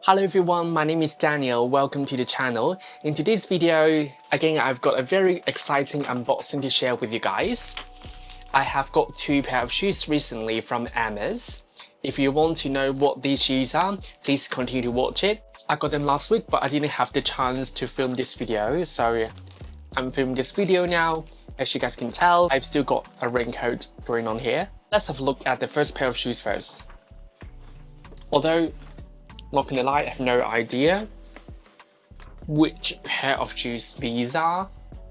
Hello everyone, my name is Daniel. Welcome to the channel. In today's video, again, I've got a very exciting unboxing to share with you guys. I have got two pair of shoes recently from Hermes. If you want to know what these shoes are, please continue to watch it. I got them last week, but I didn't have the chance to film this video, so I'm filming this video now. As you guys can tell, I've still got a raincoat going on here. Let's have a look at the first pair of shoes first. Although, not gonna lie, I have no idea which pair of shoes these are.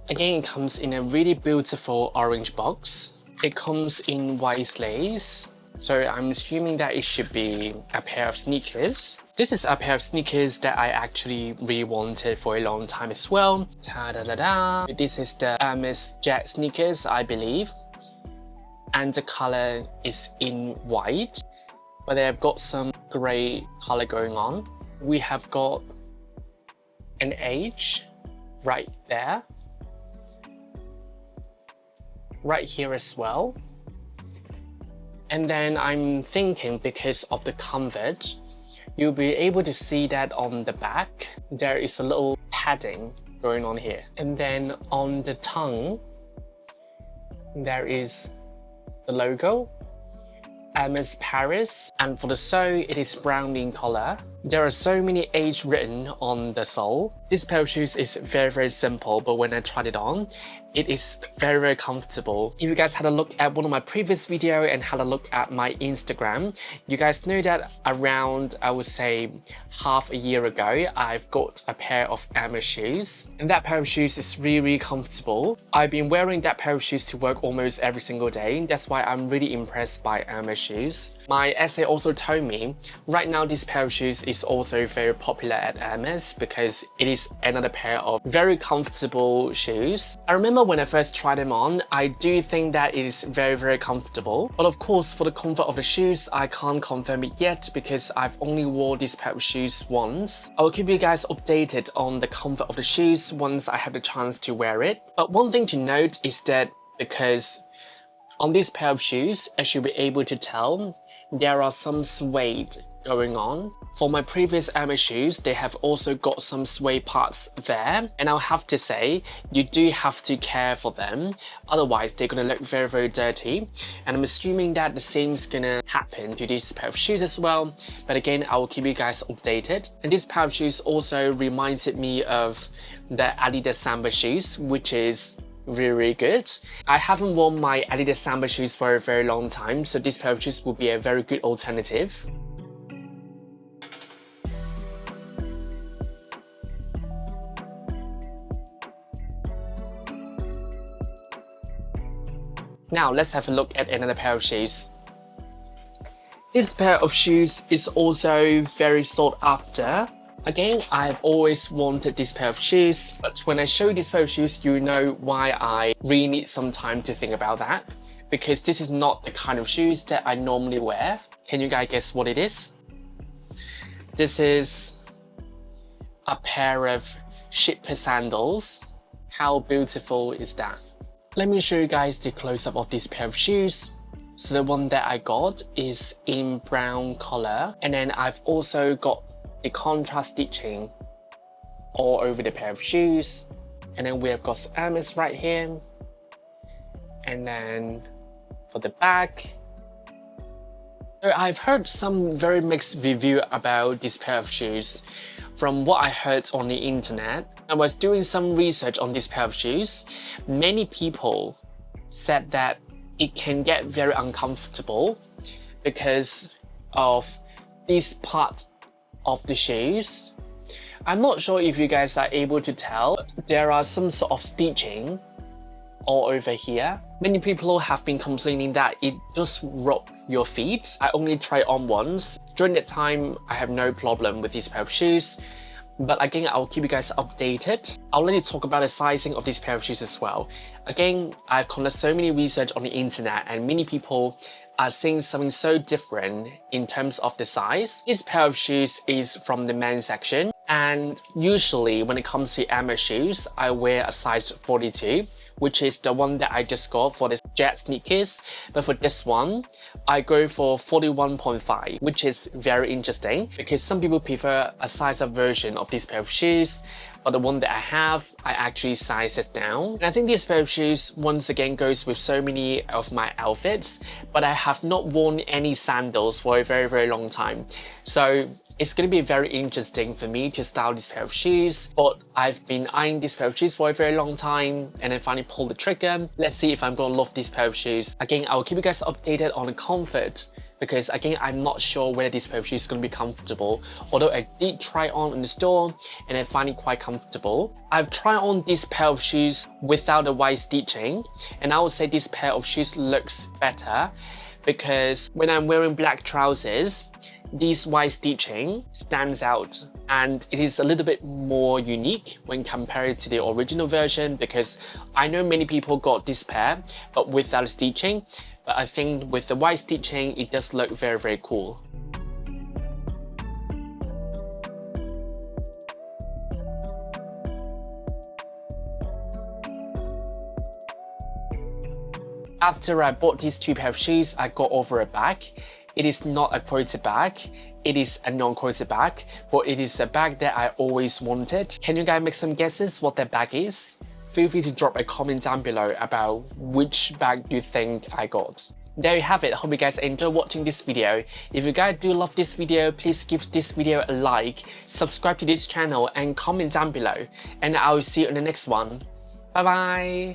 Again, it comes in a really beautiful orange box. It comes in white lace, so I'm assuming that it should be a pair of sneakers. This is a pair of sneakers that I actually really wanted for a long time as well. Ta-da-da-da! This is the Hermes Jet sneakers, I believe. And the color is in white, but they have got some grey color going on. We have got an H right there, right here as well. And then I'm thinking, because of the comfort, you'll be able to see that on the back there is a little padding going on here, and then on the tongue there is the logo Hermes Paris, and for the sole it is brown in color. There are so many H written on the sole. This pair of shoes is very simple, but when I tried it on, it is very comfortable. If you guys had a look at one of my previous video and had a look at my Instagram, you guys know that around, I would say, half a year ago, I've got a pair of Hermes shoes, and that pair of shoes is really comfortable. I've been wearing that pair of shoes to work almost every single day. That's why I'm really impressed by Hermes shoes. My essay also told me right now this pair of shoes is also very popular at Hermes because it is another pair of very comfortable shoes. I remember when I first tried them on, I do think that it is very comfortable. But of course, for the comfort of the shoes, I can't confirm it yet because I've only wore this pair of shoes once. I'll keep you guys updated on the comfort of the shoes once I have the chance to wear it. But one thing to note is that because on this pair of shoes, as you'll be able to tell, there are some suede going on. For my previous Hermes shoes, they have also got some suede parts there, and I'll have to say, you do have to care for them, otherwise they're gonna look very dirty, and I'm assuming that the same is gonna happen to this pair of shoes as well. But again, I will keep you guys updated. And this pair of shoes also reminded me of the Adidas Samba shoes, which is really good. I haven't worn my Adidas Samba shoes for a very long time, so this pair of shoes will be a very good alternative. Now let's have a look at another pair of shoes. This pair of shoes is also very sought after. Again, I've always wanted this pair of shoes, but when I show you this pair of shoes, you know why I really need some time to think about that. Because this is not the kind of shoes that I normally wear. Can you guys guess what it is? This is a pair of Chypre Sandals. How beautiful is that? Let me show you guys the close-up of this pair of shoes. So the one that I got is in brown color, and then I've also got the contrast stitching all over the pair of shoes, and then we have got Hermes right here, and then for the back. So I've heard some very mixed review about this pair of shoes. From what I heard on the internet, I was doing some research on this pair of shoes. Many people said that it can get very uncomfortable because of this part of the shoes. I'm not sure if you guys are able to tell. There are some sort of stitching all over here. Many people have been complaining that it just rubs your feet. I only tried on once. During that time, I have no problem with this pair of shoes. But again, I'll keep you guys updated. I'll let you talk about the sizing of this pair of shoes as well. Again, I've conducted so many research on the internet, and many people are saying something so different in terms of the size. This pair of shoes is from the men's section, And usually when it comes to Hermes shoes, I wear a size 42, which is the one that I just got for this Jet sneakers. But for this one, I go for 41.5, which is very interesting because some people prefer a size up version of this pair of shoes, but the one that I have, I actually size it down. And I think this pair of shoes once again goes with so many of my outfits, but I have not worn any sandals for a very long time. So it's going to be very interesting for me to style this pair of shoes, but I've been eyeing this pair of shoes for a very long time and I finally pulled the trigger. Let's see if I'm going to love this pair of shoes. Again, I'll keep you guys updated on the comfort because again, I'm not sure whether this pair of shoes is going to be comfortable. Although I did try on in the store and I find it quite comfortable. I've tried on this pair of shoes without the white stitching and I would say this pair of shoes looks better because when I'm wearing black trousers, this white stitching stands out and it is a little bit more unique when compared to the original version because I know many people got this pair but without stitching, but I think with the white stitching it does look very cool. After I bought these two pair of shoes, I got over a bag. It is not a quilted bag, it is a non-quilted bag, but it is a bag that I always wanted. Can you guys make some guesses what that bag is? Feel free to drop a comment down below about which bag you think I got. There you have it. Hope you guys enjoy watching this video. If you guys do love this video, please give this video a like, subscribe to this channel and comment down below. And I will see you in the next one. Bye bye!